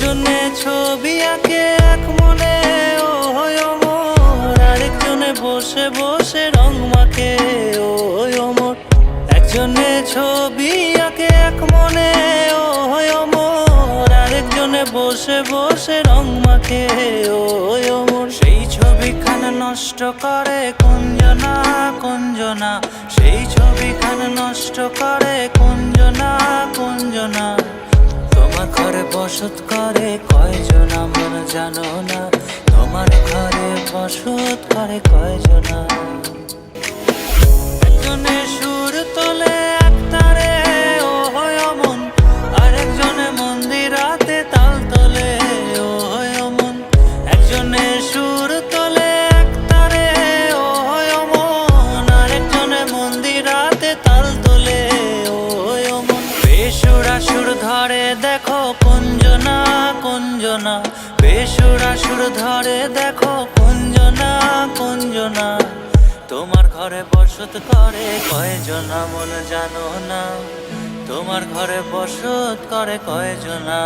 একজনে ছবি আঁকে এক মনে ও হয় অমর, আরেকজনে বসে বসে রং মাখে ও হয় অমর। একজনে ছবি আঁকে এক মনে ও হয় অমর, আরেকজনে বসে বসে রং মাখে ও হয় অমর। সেই ছবিখানা নষ্ট করে কুঞ্জনা কুঞ্জনা, সেই ছবিখানা নষ্ট করে কুঞ্জনা কুঞ্জনা। তোমার ঘরে বসত করে কয়জন আমার জানো না, তোমার ঘরে বসত করে কয়জনা। একজনে সুর তোলে এক তারে ও হয় অমন, আরেকজনে মন্দিরাতে তাল তোলে ও হয় অমন। একজনে সুর তোলে এক তারে ও হয় অমন, আরেকজনে মন্দিরাতে তাল তোলে ও হয় অমন। বেসুরা সুর ধরে দেখো কুঞ্জনা কুঞ্জনা, বেসুরা সুর ধরে দেখো কুঞ্জনা কুঞ্জনা। তোমার ঘরে বসত করে কয়জনা মন জানো না, তোমার ঘরে বসত করে কয়জনা।